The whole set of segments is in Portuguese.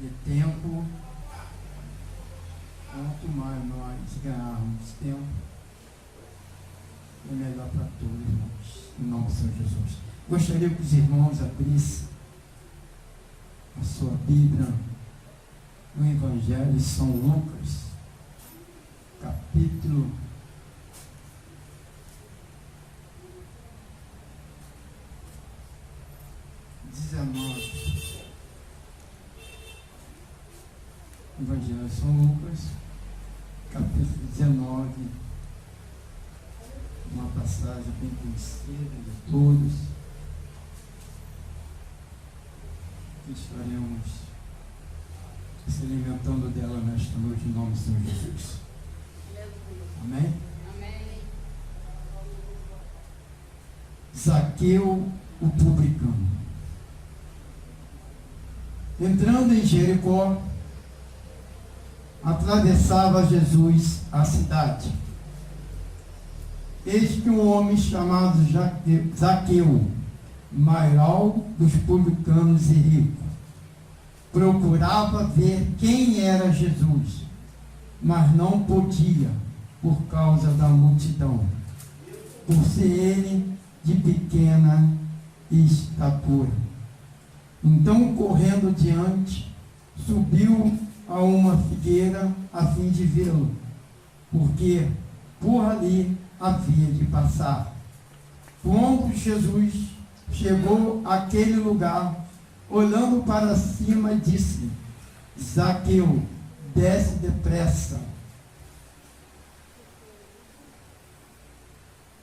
de tempo, quanto mais nós ganharmos tempo, é melhor para todos nós, em nome do Senhor Jesus. Gostaria que os irmãos abrissem a sua Bíblia no Evangelho de São Lucas, capítulo 19. Evangelho de São Lucas, capítulo 19, uma passagem bem conhecida de todos, que estaremos se alimentando dela nesta noite, em nome do Senhor Jesus. Amém? Amém. Zaqueu, o publicano. Entrando em Jericó, atravessava Jesus a cidade. Eis que um homem chamado Zaqueu, maior dos publicanos e rico, procurava ver quem era Jesus, mas não podia, por causa da multidão, por ser ele de pequena estatura. Então, correndo diante, subiu a uma figueira a fim de vê-lo, porque por ali havia de passar. Quando Jesus chegou àquele lugar, olhando para cima, disse: Zaqueu, desce depressa,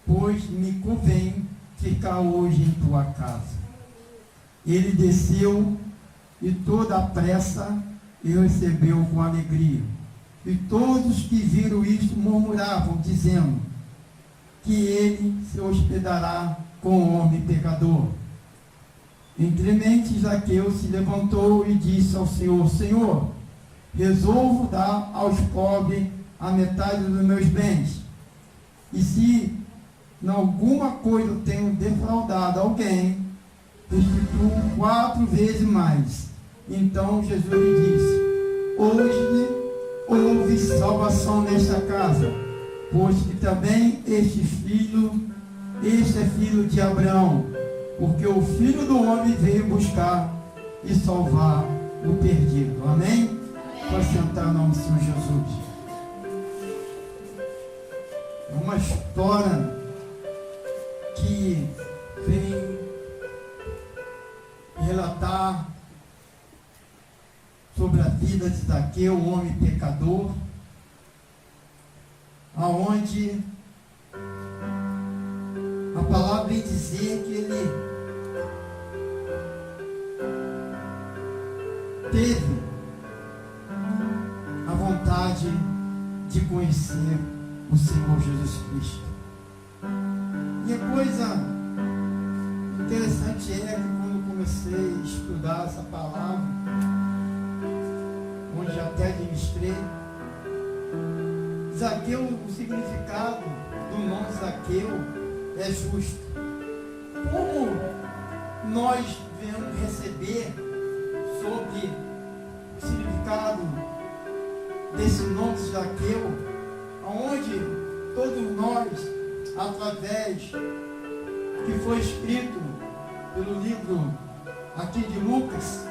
pois me convém ficar hoje em tua casa. Ele desceu e toda a pressa e recebeu com alegria. E todos que viram isto murmuravam, dizendo que ele se hospedará com o homem pecador. Entremente Zaqueu se levantou e disse ao Senhor: Senhor, resolvo dar aos pobres a metade dos meus bens. E se em alguma coisa tenho defraudado alguém, restituo 4 vezes mais. Então Jesus lhe disse: hoje houve salvação nesta casa, pois que também este é filho de Abraão, porque o Filho do Homem veio buscar e salvar o perdido. Amém? Pode sentar em nome do Senhor Jesus. É uma história que vem relatar sobre a vida de Zaqueu, o homem pecador, aonde a palavra vem dizer que ele teve a vontade de conhecer o Senhor Jesus Cristo. E a coisa interessante é que quando comecei a estudar essa palavra, onde até administrei, Zaqueu, o significado do nome Zaqueu é justo. Como nós devemos receber sobre o significado desse nome Zaqueu, onde todos nós, através que foi escrito pelo livro aqui de Lucas,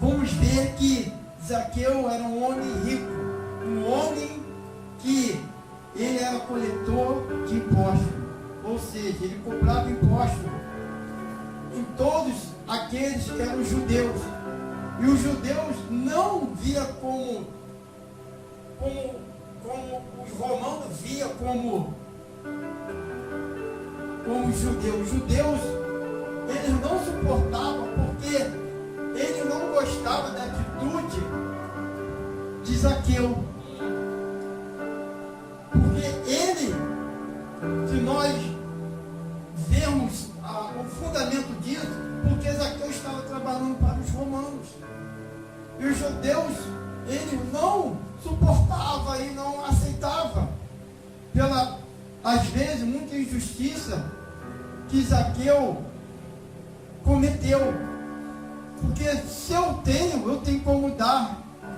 vamos ver que Zaqueu era um homem rico, um homem que ele era coletor de impostos, ou seja, ele cobrava impostos em todos aqueles que eram judeus, e os judeus não via como os romanos via como os judeus. Os judeus, eles não suportavam, porque ele não gostava da atitude de Zaqueu. Porque ele, se nós vemos o fundamento disso, porque Zaqueu estava trabalhando para os romanos. E os judeus, eles não suportavam e não aceitavam, pela, às vezes, muita injustiça que Zaqueu cometeu. Porque se eu tenho como dar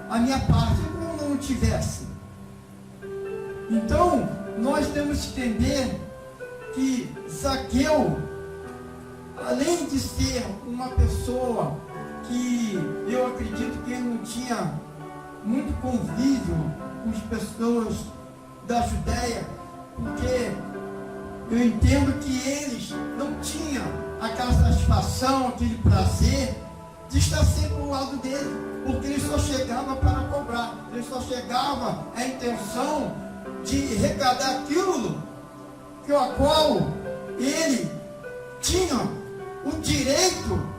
a minha parte, como não tivesse. Então, nós temos que entender que Zaqueu, além de ser uma pessoa que eu acredito que ele não tinha muito convívio com as pessoas da Judéia, porque eu entendo que eles não tinham aquela satisfação, aquele prazer de estar sempre ao lado dele, porque ele só chegava para cobrar, ele só chegava a intenção de arrecadar aquilo que a qual ele tinha o direito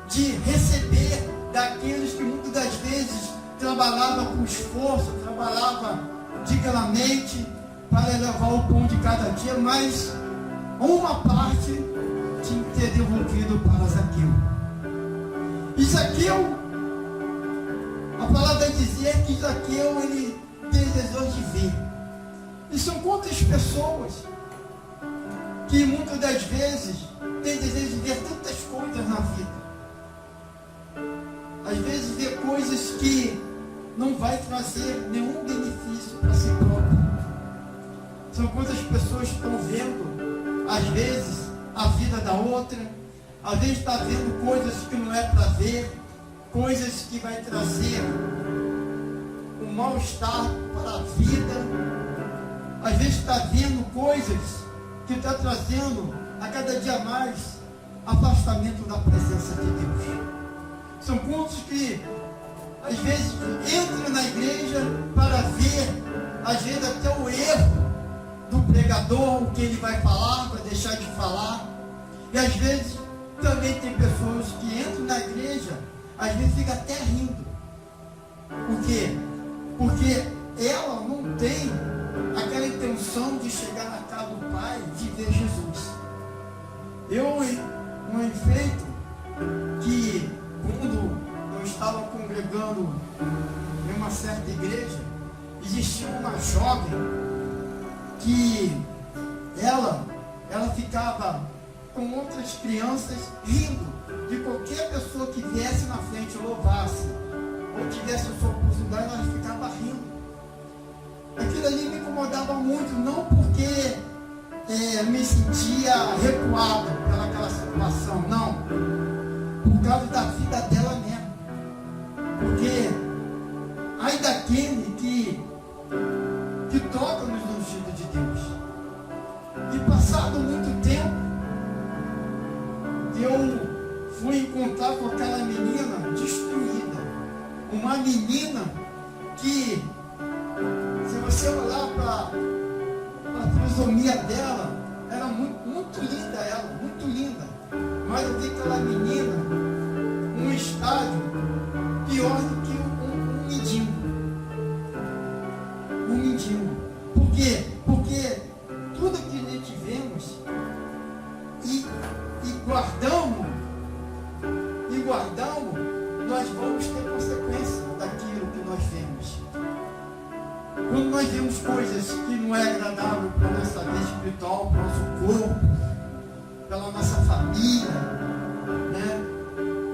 de receber daqueles que muitas das vezes trabalhava com esforço, trabalhava dignamente para levar o pão de cada dia, mas uma parte tinha que ter devolvido para Zaqueu. E Zaqueu, a palavra vai dizer que Zaqueu, ele desejou de ver. E são quantas pessoas que muitas das vezes têm desejo de ver tantas coisas na vida. Às vezes ver coisas que não vai trazer nenhum benefício para si próprio. São quantas pessoas estão vendo, às vezes, a vida da outra, às vezes está vendo coisas que não é para ver, coisas que vai trazer um mal-estar para a vida, às vezes está vendo coisas que está trazendo a cada dia mais afastamento da presença de Deus. São pontos que às vezes entram na igreja para ver, às vezes até o erro do pregador, o que ele vai falar, para deixar de falar. E às vezes também tem pessoas que entram na igreja, às vezes fica até rindo. Por quê? Porque ela não tem aquela intenção de chegar na casa do Pai, de ver Jesus. Um efeito que quando eu estava congregando em uma certa igreja, existia uma jovem que ela ficava com outras crianças rindo de qualquer pessoa que viesse na frente louvasse ou tivesse a sua oportunidade, ela ficava rindo. Aquilo ali me incomodava muito, não porque me sentia recuado pelaquela situação, não, por causa da vida dela mesmo. Porque ai daquele que toca nos ungidos de Deus. E passado muito tempo, eu fui encontrar com aquela menina destruída. Uma menina que, se você olhar para a fisionomia dela, era muito linda ela, muito linda. Mas eu vi aquela menina num estágio pior do que um mendigo. Um mendigo. Por quê? Porque tudo que a gente vemos e guardamos, nós vamos ter consequência daquilo que nós vemos. Quando nós vemos coisas que não é agradável para a nossa vida espiritual, para o nosso corpo, pela nossa família, né,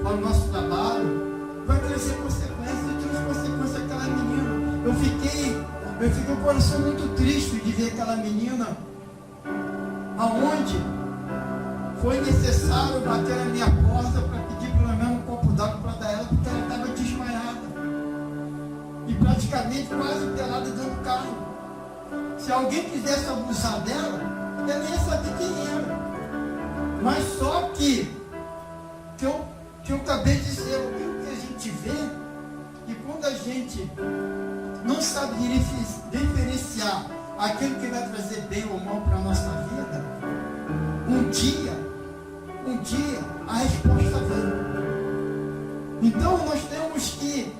para o nosso trabalho, vai trazer consequências. E tive consequências daquela menina. Eu fiquei com o coração muito triste de ver aquela menina, aonde foi necessário bater na minha porta para pedir pelo menos um copo d'água para dar ela, porque ela estava desmaiada e praticamente quase pelada dentro do carro. Se alguém quisesse abusar dela, ela nem ia saber quem era. Mas só que eu acabei de dizer, o que a gente vê, e quando a gente não sabe diferenciar aquilo que vai trazer bem ou mal para a nossa vida, um dia a resposta vem. Então nós temos que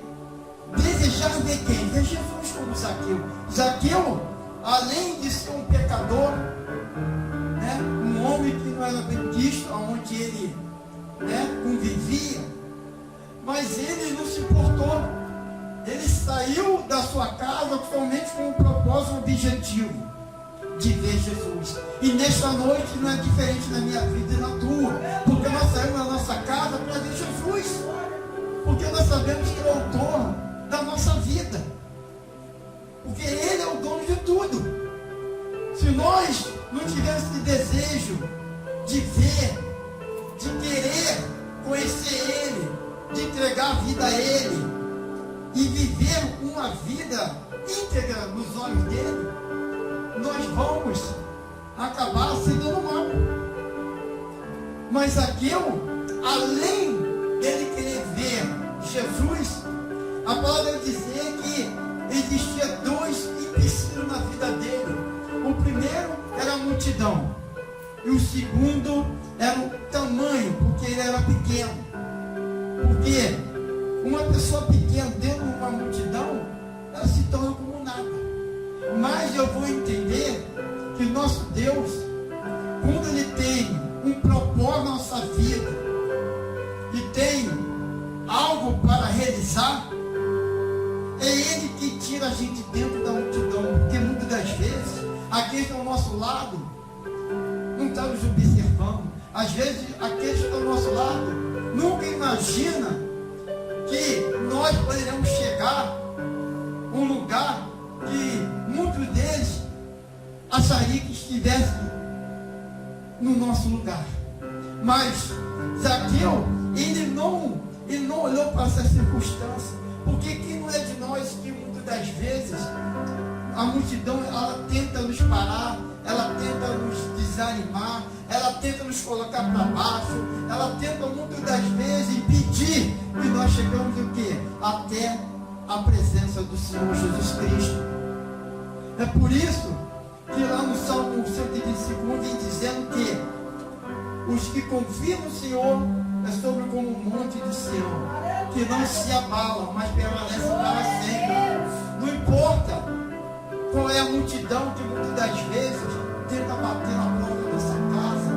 desejar ver quem? Ver Jesus como Zaqueu. Zaqueu, além de ser um pecador, né, um homem que não era bem visto, onde ele, né, convivia, mas ele não se importou. Ele saiu da sua casa somente com um propósito, um objetivo de ver Jesus. E nesta noite não é diferente na minha vida e na tua, porque nós saímos da nossa casa para ver Jesus. Porque nós sabemos que Ele é o autor da nossa vida. Porque Ele é o dono de tudo. Se nós não tivermos esse desejo de ver, de querer conhecer Ele, de entregar a vida a Ele e viver uma vida íntegra nos olhos dele, nós vamos acabar se dando mal. Mas Zaqueu, além dele querer ver Jesus, a palavra vai dizer que existia dois empecilhos na vida dele. O primeiro era a multidão, e o segundo era o tamanho, porque ele era pequeno. Porque uma pessoa pequena dentro de uma multidão, ela se torna como nada. Mas eu vou entender que nosso Deus, quando Ele tem um propósito na nossa vida e tem algo para realizar, é Ele que tira a gente dentro da multidão. Porque muitas das vezes aqueles que estão ao nosso lado não estão nos observando. Às vezes aqueles que estão ao nosso lado nunca imaginam que nós poderemos chegar a um lugar que muitos deles achariam que estivesse no nosso lugar. Mas Zaqueu, ele não olhou para essa circunstância, porque quem não é de nós que muitas das vezes a multidão, ela tenta nos parar, ela tenta nos desanimar, ela tenta nos colocar para baixo, ela tenta muitas das vezes impedir que nós chegamos o quê? Até a presença do Senhor Jesus Cristo. É por isso que lá no Salmo 125 vem dizendo que os que confiam no Senhor é sobre como um monte de Sião, que não se abalam, mas permanece para sempre. Não importa qual é a multidão que muitas das vezes tenta bater na porta da nossa casa,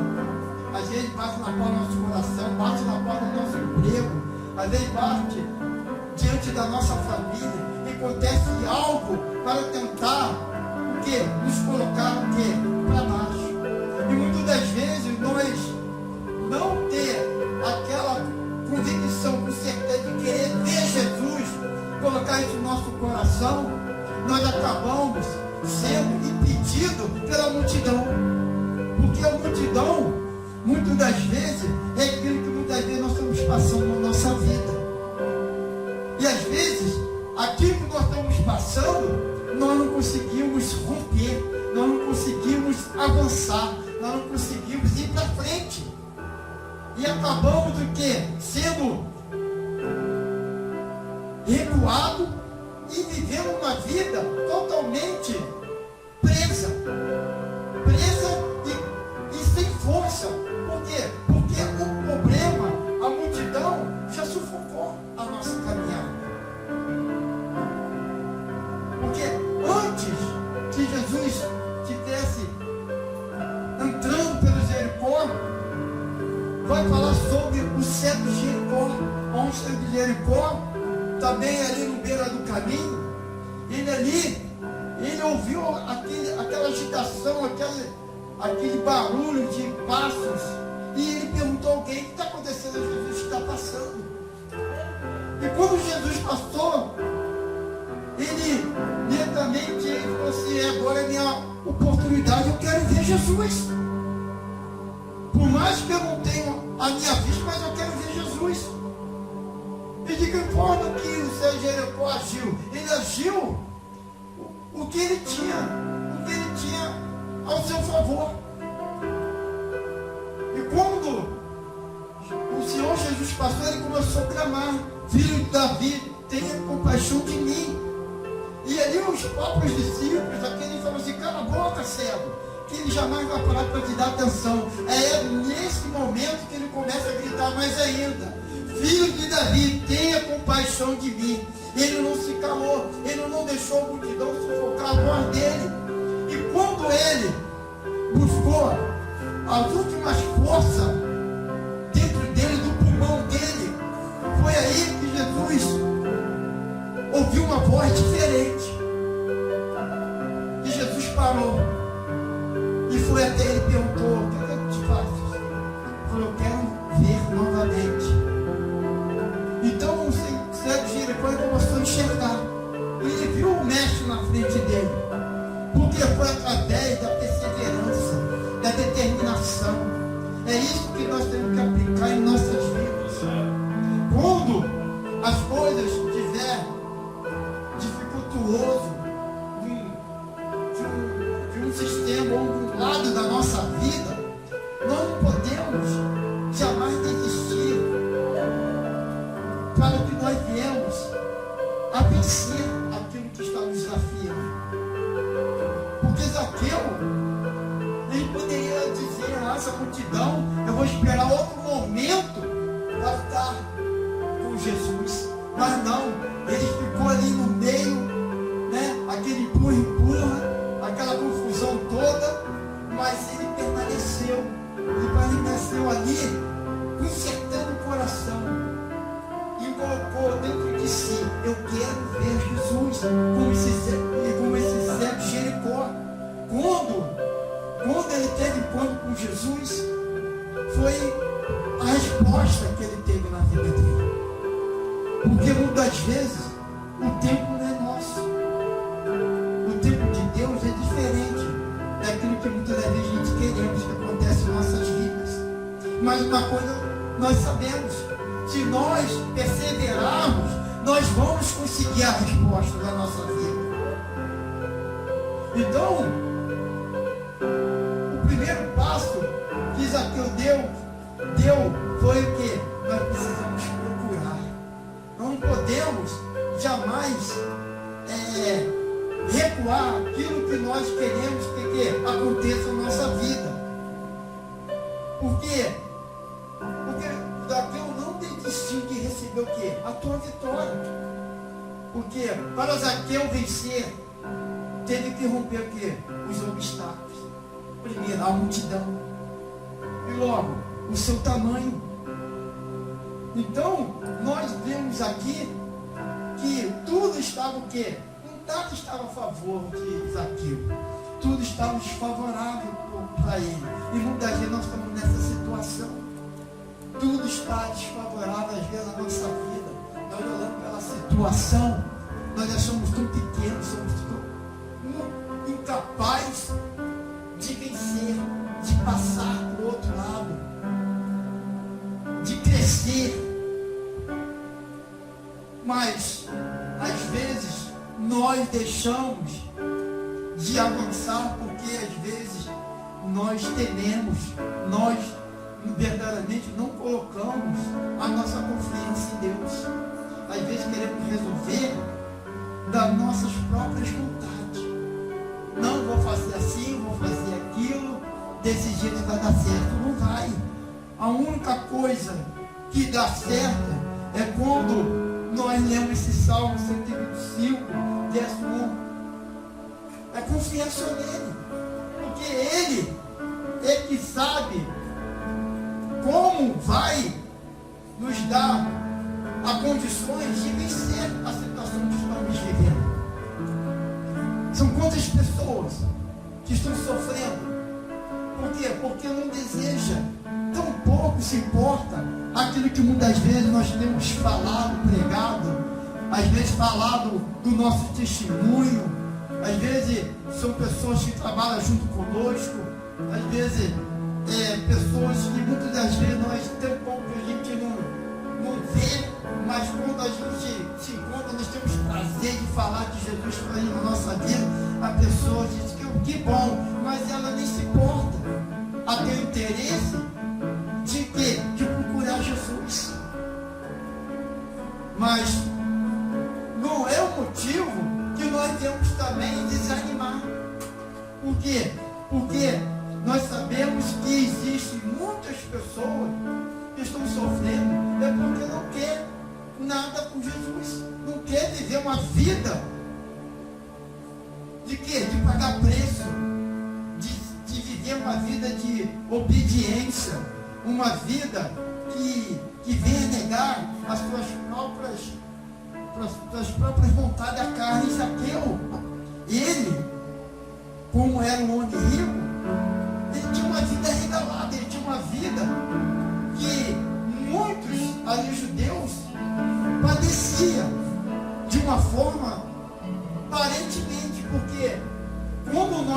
às vezes bate na porta do nosso coração, bate na porta do nosso emprego, às vezes bate diante da nossa família, e acontece algo para tentar o quê? Nos colocar o quê? Para baixo. E muitas das vezes nós não ter aquela convicção, com certeza de querer ver Jesus, colocar isso no nosso coração, nós acabamos sendo impedidos pela multidão. Porque a multidão, muitas das vezes, é aquilo que muitas vezes nós estamos passando na nossa vida. E às vezes, aquilo que nós estamos passando, nós não conseguimos romper, nós não conseguimos avançar, nós não conseguimos ir para frente. E acabamos o quê? Sendo recuado e vivendo uma vida totalmente presa e sem força. Por quê? Porque o problema, a multidão, já sufocou a nossa caminhada. Porque antes que Jesus estivesse entrando pelo Jericó, vai falar sobre o cedro de Jericó, onde está de Jericó, também ali no beira do caminho. Ele ouviu aquela agitação, aquele barulho de passos, e ele perguntou a alguém: o que está acontecendo? Jesus está passando. E quando Jesus passou, ele lentamente falou assim: agora é minha oportunidade, eu quero ver Jesus. Por mais que eu não tenha a minha vista, mas eu quero ver Jesus. E de que forma que o seu Jericó agiu? Ele agiu o que ele tinha ao seu favor. E quando o Senhor Jesus passou, ele começou a clamar: filho de Davi, tenha compaixão de mim. E ali os próprios discípulos, aquele falou assim: cala a boca, cego, que ele jamais vai parar para te dar atenção. É nesse momento que ele começa a gritar mais ainda: filho de Davi, tenha compaixão de mim. Ele não se calou, ele não deixou a multidão sufocar a voz dele. E quando ele buscou as últimas forças dentro dele, do pulmão dele, foi aí que Jesus ouviu uma voz diferente. E Jesus parou e foi até ele e perguntou: o que eu te faço? Ele falou: eu quero ver novamente. Então, Senhor, enxergar. Ele viu o mestre na frente dele, porque foi através da perseverança, da determinação. É isso que nós temos que aplicar em nossas vidas. Quando as coisas estiverem dificultuoso de um sistema ou de um lado da nossa vida, nós não podemos jamais desistir para que nós viemos a vencer aquilo que está nos desafiando. Porque Zaqueu, ele poderia dizer a essa multidão: eu vou esperar outro momento para estar com Jesus. Mas não, ele ficou ali no meio, né? Aquele empurra, aquela confusão toda, mas ele permaneceu ali, consertando o coração, e colocou dentro de si: eu quero ver Jesus, como esse cego de Jericó. Quando ele teve encontro com Jesus, foi a resposta que ele teve na vida dele. Porque muitas vezes o tempo não é nosso. O tempo de Deus é diferente daquilo que muitas das vezes a gente queremos que aconteça em nossas vidas. Mas uma coisa nós sabemos: se nós perseverarmos, nós vamos conseguir a resposta da nossa vida. Então, o primeiro passo que Zaqueu deu foi o que? Nós precisamos procurar. Não podemos jamais recuar aquilo que nós queremos que aconteça na nossa vida. Por quê? Porque Zaqueu não desistiu de receber o quê? A tua vitória. Porque para Zaqueu vencer, teve que romper o quê? Os obstáculos. Primeiro, a multidão. E logo, o seu tamanho. Então, nós vemos aqui que tudo estava o quê? Nada estava a favor de Zaqueu. Tudo estava desfavorável para ele. E muitas vezes nós estamos nessa situação. Tudo está desfavorável às vezes na nossa vida. Nós olhamos pela situação, nós achamos tão pequenos, somos tão incapazes de vencer, de passar para o outro lado, de crescer. Mas às vezes nós deixamos de avançar porque às vezes nós tememos, nós verdadeiramente não colocamos a nossa confiança em Deus. Às vezes queremos resolver das nossas próprias vontades. Não vou fazer assim, vou fazer aquilo, desse jeito vai dar certo. Não vai. A única coisa que dá certo é quando nós lemos esse Salmo 125, verso 1. É confiar só nele. Porque ele que sabe como vai nos dar as condições de vencer a situação que estamos vivendo. São quantas pessoas que estão sofrendo? Por quê? Porque não deseja, tão pouco se importa aquilo que muitas vezes nós temos falado, pregado, às vezes falado do nosso testemunho, às vezes são pessoas que trabalham junto conosco, às vezes pessoas que muitas das vezes nós tem pouco que a gente não vê, mas quando a gente se encontra, nós temos prazer de falar de Jesus para ele na nossa vida. A pessoa diz que bom, mas ela nem se importa a ter interesse de quê? De procurar Jesus. Mas não é o motivo que nós temos também desanimar. Por quê? Porque nós sabemos que existem muitas pessoas que estão sofrendo, é porque não quer nada com Jesus, não quer viver uma vida de quê? De pagar preço, de viver uma vida de obediência, uma vida que venha negar as suas próprias vontades da carne. Zaqueu, ele, como era um homem rico, ele tinha uma vida regalada, ele tinha uma vida que muitos ali judeus padeciam de uma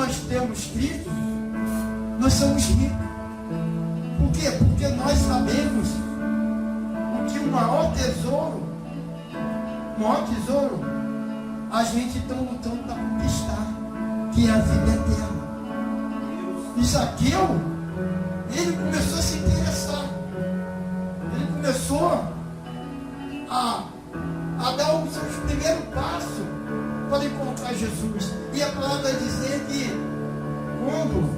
nós temos Cristo, nós somos ricos. Por quê? Porque nós sabemos que o maior tesouro, a gente está lutando para conquistar, que é a vida eterna. E Zaqueu, ele começou a se interessar. Ele começou a dar os seus primeiros passos para encontrar Jesus. E a palavra vai dizer que quando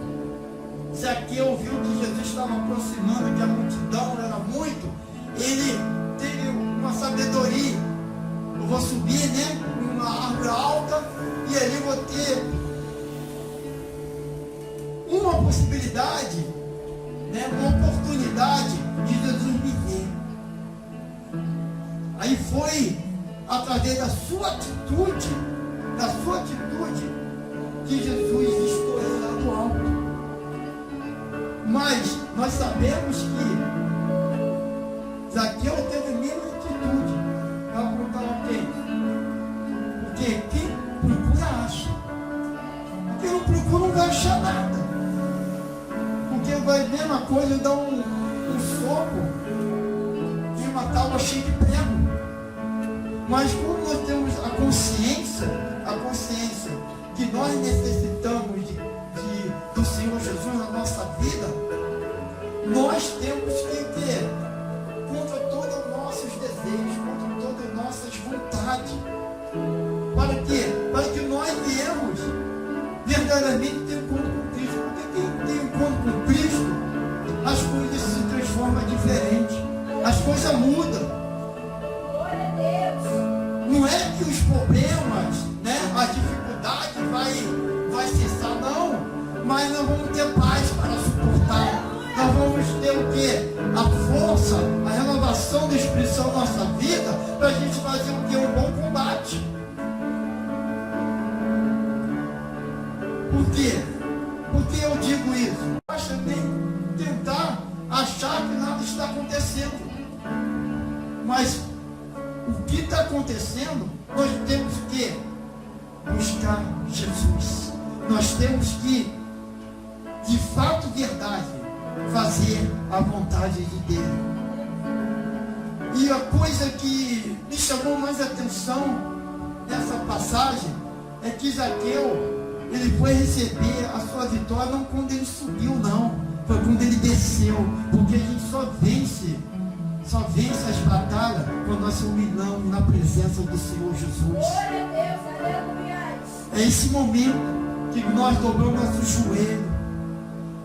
Zaqueu viu que Jesus estava aproximando, que a multidão era muito, ele teve uma sabedoria. Eu vou subir, né, em uma árvore alta, e ali vou ter uma possibilidade, né, uma oportunidade de Jesus me ver. Aí foi através da sua atitude, que Jesus estourou lá do alto. Mas nós sabemos que Zaqueu teve a mesma atitude. Ela perguntava quem? Porque quem procura acha. Quem não procura não vai achar nada. Porque vai a mesma coisa, dar um soco de uma tábua cheia de prego. Mas quando nós temos a consciência que nós necessitamos do Senhor Jesus na nossa vida, nós temos que ter contra todos os nossos desejos, contra todas as nossas vontades. Para quê? Para que nós viemos verdadeiramente ter encontro com Cristo. Porque quem tem encontro com Cristo, as coisas se transformam diferente, as coisas mudam. Não é que os problemas, né, a dificuldade vai cessar, não. Mas nós vamos ter paz para suportar. Nós vamos ter o quê? A força, a renovação do Espírito Santo na nossa vida, para a gente fazer o quê? Um bom combate. Por quê? Por que eu digo isso? Nós também tentar achar que nada está acontecendo. Mas o que está acontecendo, nós temos que buscar Jesus. Nós temos que, de fato, verdade, fazer a vontade de Deus. E a coisa que me chamou mais atenção nessa passagem é que Zaqueu, ele foi receber a sua vitória não quando ele subiu, não. Foi quando ele desceu. Porque a gente só vence as batalhas quando nós se humilhamos na presença do Senhor Jesus. É esse momento que nós dobramos nosso joelho,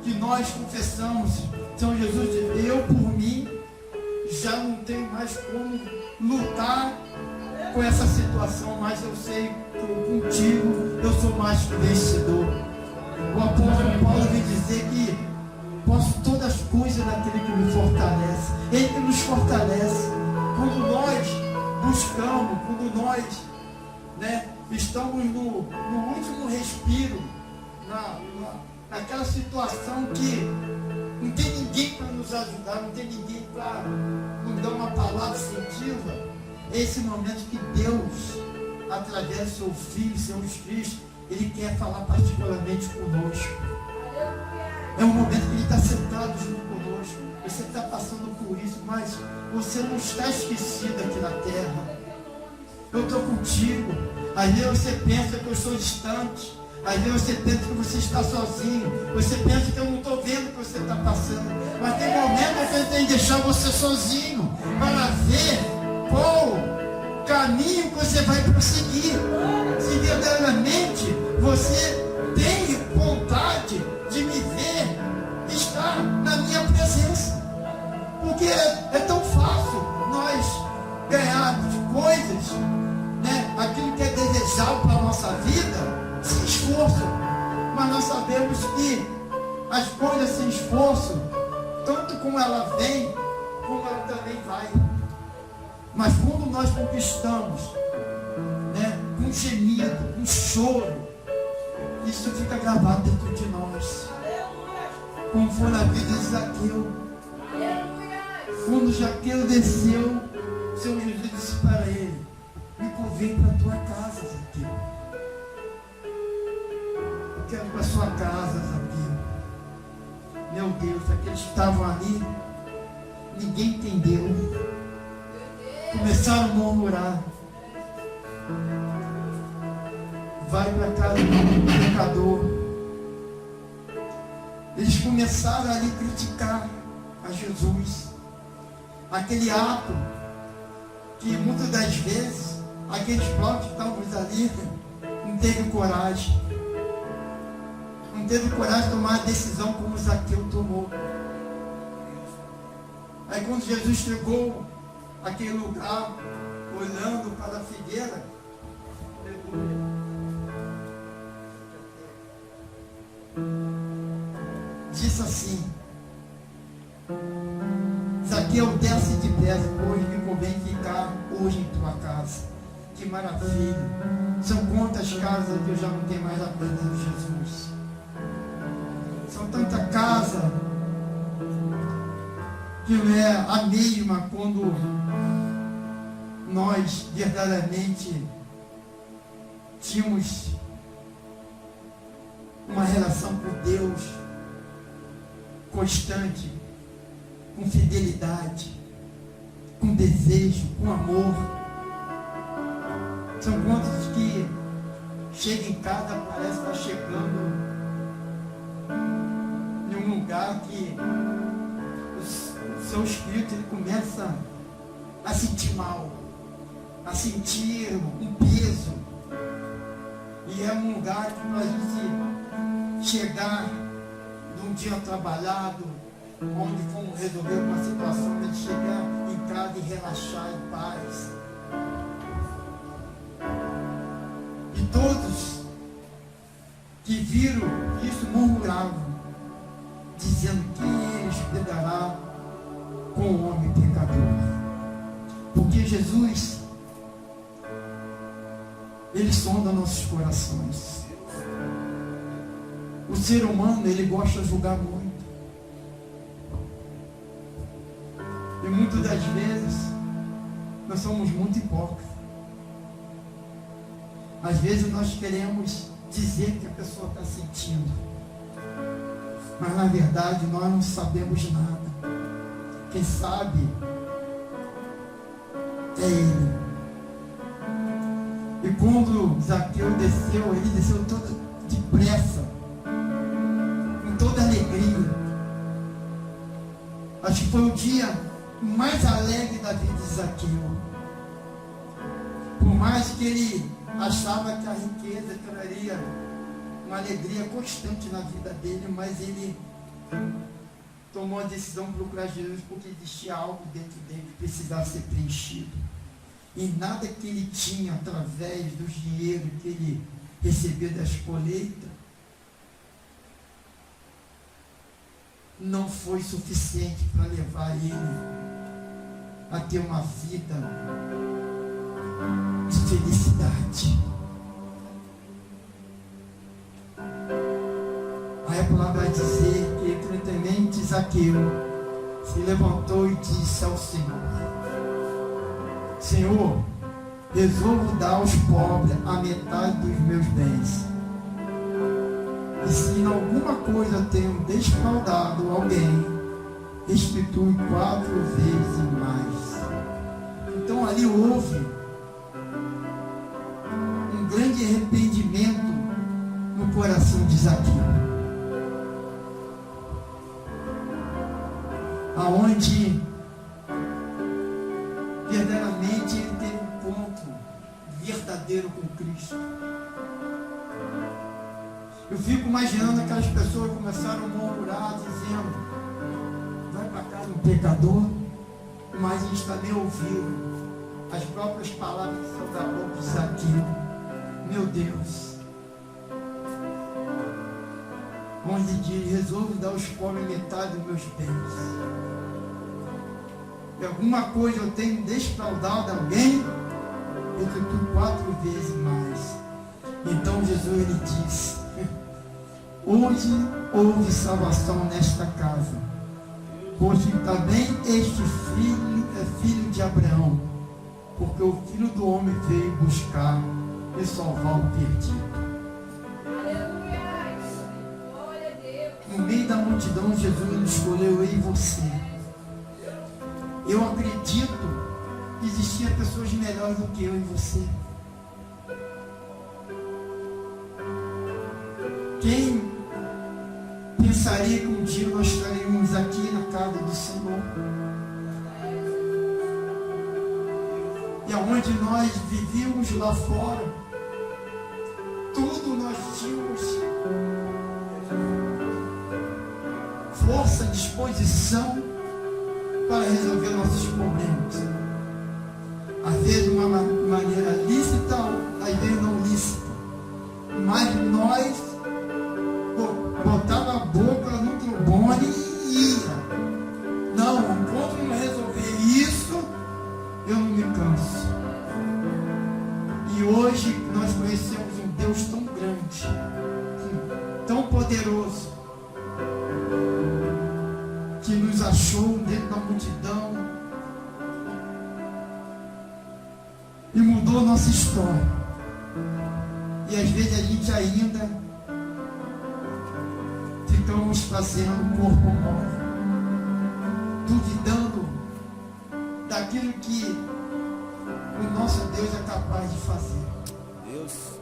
que nós confessamos: Senhor Jesus, eu por mim já não tenho mais como lutar com essa situação, mas eu sei que contigo eu sou mais que vencedor. O apóstolo Paulo vem dizer que posso todas as coisas naquele que me fortalece. Ele que nos fortalece. Quando nós buscamos, quando nós, né, estamos no último respiro, naquela situação que não tem ninguém para nos ajudar, não tem ninguém para nos dar uma palavra sentiva, é esse momento que Deus, através do seu Filho, Senhor Cristo, Ele quer falar particularmente conosco. É um momento que Ele está sentado junto conosco. Você está passando por isso, mas você não está esquecido aqui na terra. Eu estou contigo. Às vezes você pensa que eu estou distante. Às vezes você pensa que você está sozinho. Você pensa que eu não estou vendo o que você está passando. Mas tem momentos que Ele tem que deixar você sozinho para ver qual caminho que você vai prosseguir. Se verdadeiramente você tem vontade de me ver estar na minha presença. Porque é tão fácil nós ganharmos coisas, né, aquilo que é desejável para a nossa vida, sem esforço. Mas nós sabemos que as coisas sem esforço, tanto como ela vem, como ela também vai. Mas quando nós conquistamos, né, com gemido, com choro, isso fica gravado dentro de nós. Como foi na vida de Zaqueu. Quando Zaqueu desceu, o Senhor Jesus disse para ele: me convém para a tua casa, Zaqueu. quero para a sua casa, Zaqueu. Meu Deus, aqueles que estavam ali, ninguém entendeu. Começaram a murmurar. Vai para casa do pecador. Eles começaram ali a criticar a Jesus. Aquele ato que muitas das vezes aqueles próprios que estavam ali não teve coragem. Não teve coragem de tomar a decisão como Zaqueu tomou. Aí quando Jesus chegou àquele lugar, olhando para a figueira, disse assim: Zaqueu, desce depressa, hoje me convém ficar hoje em tua casa. Que maravilha! São quantas casas que eu já não tenho mais a presença de Jesus. São tanta casa que não é a mesma quando nós verdadeiramente tínhamos uma relação com Deus constante, com fidelidade, com desejo, com amor. São quantos que chegam em casa, parece estar chegando em um lugar que o seu espírito ele começa a sentir mal, a sentir um peso. E é um lugar que para a gente chegar num dia trabalhado, onde vamos resolver uma situação, a gente chegar em casa e relaxar em paz. E todos que viram isso murmuravam, dizendo que ele hospedará com o homem pecador. Porque Jesus, ele sonda nossos corações. O ser humano, ele gosta de julgar muito. E muitas das vezes, nós somos muito hipócritas. Às vezes nós queremos dizer que a pessoa está sentindo. Mas na verdade nós não sabemos nada. Quem sabe é ele. E quando Zaqueu desceu, ele desceu todo depressa, com toda alegria. Acho que foi o dia mais alegre da vida de Zaqueu. Por mais que ele achava que a riqueza traria uma alegria constante na vida dele, mas ele tomou a decisão de procurar Jesus porque existia algo dentro dele que precisava ser preenchido. E nada que ele tinha através do dinheiro que ele recebeu das colheitas não foi suficiente para levar ele a ter uma vida de felicidade. Aí a palavra vai dizer que imediatamente Zaqueu se levantou e disse ao Senhor: Senhor, resolvo dar aos pobres a metade dos meus bens. E se em alguma coisa eu tenho defraudado alguém, restitui 4 vezes mais. Então ali houve um grande arrependimento no coração de Zaqueu, aonde verdadeiramente ele teve um encontro verdadeiro com Cristo. Eu fico imaginando aquelas pessoas que começaram a murmurar, dizendo: vai para casa um pecador, mas eles também ouviram as próprias palavras que são da boca de Zaqueu. Meu Deus, onde diz: resolvo dar aos pobres metade dos meus bens. E alguma coisa eu tenho defraudado alguém, eu restituo 4 vezes mais. Então Jesus ele disse: hoje houve salvação nesta casa, pois também este filho é filho de Abraão, porque o Filho do Homem veio buscar e salvar o perdido. multidão, Jesus escolheu eu e você. Eu acredito que existiam pessoas melhores do que eu e você. Quem pensaria que um dia nós estaremos aqui na casa do Senhor? E aonde nós vivíamos lá fora, tudo nós tínhamos força, disposição para resolver nossos problemas. Às vezes de uma maneira lícita, às vezes não lícita. Mas nós botava a boca no trombone e ia. Não, enquanto não resolver isso, eu não me canso. E hoje nós conhecemos um Deus tão grande, tão poderoso, que nos achou dentro da multidão e mudou nossa história. E às vezes a gente ainda ficamos fazendo corpo mole, duvidando daquilo que o nosso Deus é capaz de fazer. Deus.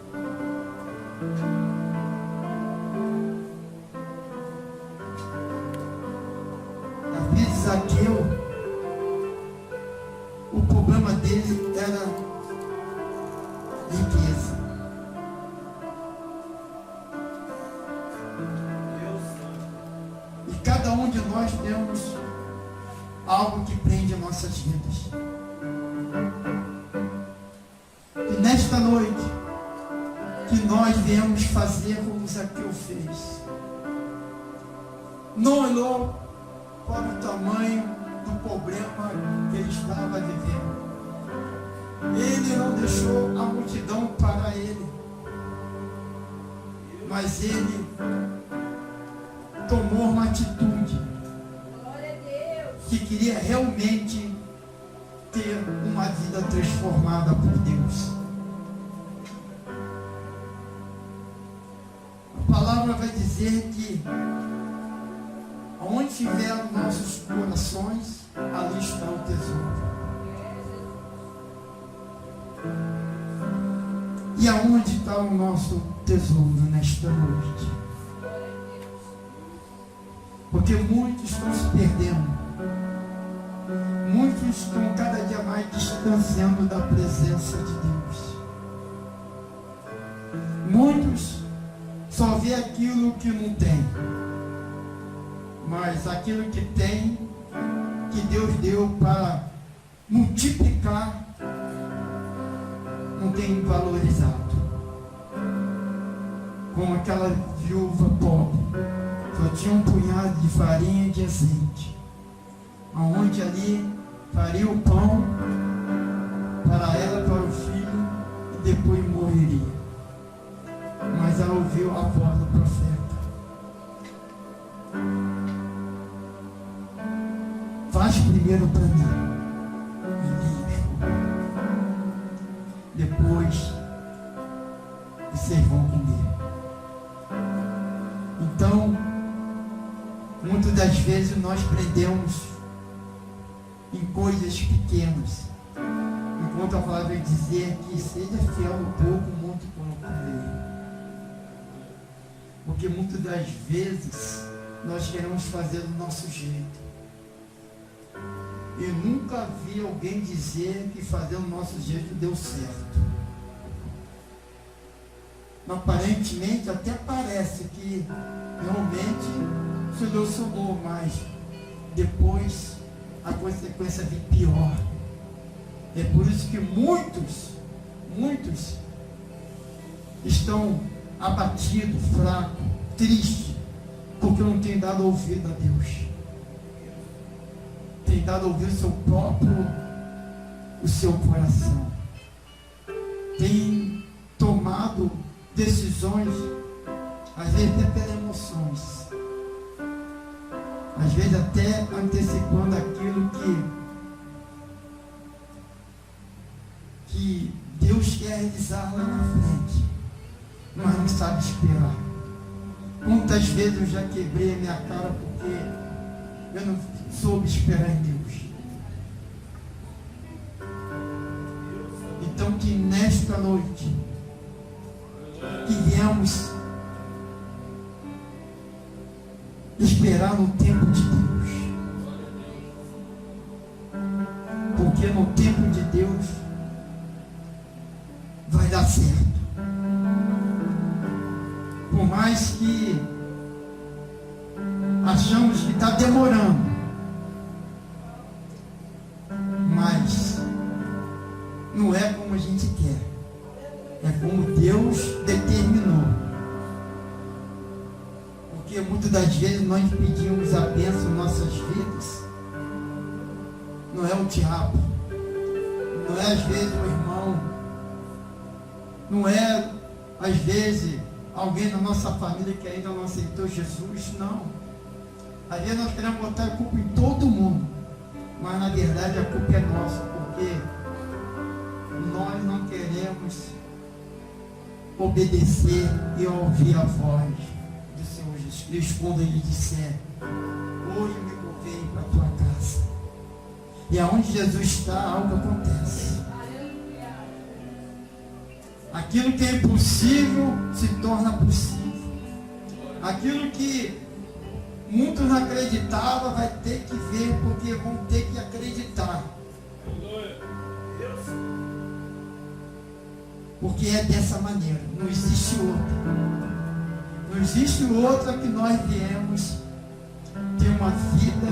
Davi, Zaqueu, o problema dele era riqueza. E cada um de nós temos algo que prende nossas vidas. E nesta noite, que nós viemos fazer como Zaqueu fez. Não olhou para o tamanho do problema que ele estava vivendo. Ele não deixou a multidão para ele, mas ele tomou uma atitude que queria realmente ter uma vida transformada por Deus. A palavra vai dizer que onde estiver os nossos corações, ali está o tesouro. E aonde está o nosso tesouro nesta noite? Porque muitos estão se perdendo. Muitos estão cada dia mais distanciando da presença de Deus. Muitos só vê aquilo que não tem. Mas aquilo que tem, que Deus deu para multiplicar, não tem valorizado. Como aquela viúva pobre, só tinha um punhado de farinha e de azeite, aonde ali faria o pão para ela, para o filho, e depois morreria. Mas ela ouviu a voz do profeta: faz primeiro para mim, e depois vocês vão comer. Então, muitas das vezes nós prendemos em coisas pequenas, enquanto a palavra vai dizer que seja fiel no pouco, muito colocarei. Porque muitas das vezes nós queremos fazer do nosso jeito. Eu nunca vi alguém dizer que fazer do nosso jeito deu certo. Aparentemente até parece que realmente se deu sobrou, mas depois a consequência vem pior. É por isso que muitos estão abatidos, fracos, tristes, porque não têm dado ouvido a Deus. Tem dado ouvido o seu coração. Tem tomado decisões, às vezes até pelas emoções, às vezes até antecipando aquilo que Deus quer realizar lá na frente, mas não sabe esperar. Quantas vezes eu já quebrei a minha cara porque eu não soube esperar em Deus. Então que nesta noite que viemos esperar no tempo de Deus. Porque no tempo de Deus vai dar certo. Por mais que achamos que está demorando, mas não é como a gente quer, é como Deus determinou. Porque muitas das vezes nós pedimos a bênção em nossas vidas, não é o diabo, não é às vezes o irmão, não é às vezes alguém da nossa família que ainda não aceitou Jesus, não. Às vezes nós queremos botar a culpa em todo mundo, mas na verdade a culpa é nossa, porque nós não queremos obedecer e ouvir a voz do Senhor Jesus Cristo quando Ele disser: hoje me convém para a tua casa. E aonde Jesus está, algo acontece. Aquilo que é impossível se torna possível. Aquilo que muitos não acreditavam vai ter que ver, porque vão ter que acreditar. Porque é dessa maneira, não existe outra. Não existe outra que nós viemos ter uma vida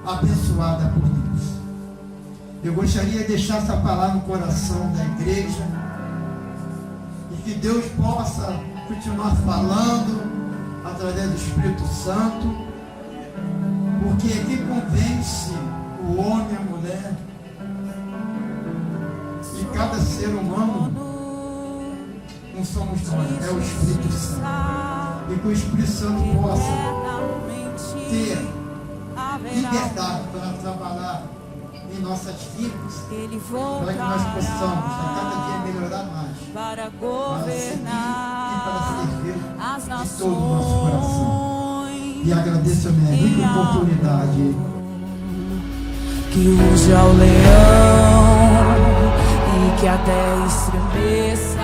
abençoada por Deus. Eu gostaria de deixar essa palavra no coração da igreja e que Deus possa continuar falando através do Espírito Santo, porque aqui convence o homem, a mulher e cada ser humano. Não somos nós, é o Espírito Santo, e que o Espírito Santo possa ter liberdade para trabalhar em nossas vidas, para que nós possamos a cada dia melhorar mais, para seguir e para servir de todo o nosso coração. E agradeço a minha rica oportunidade. Que use ao leão e que a terra estremeça.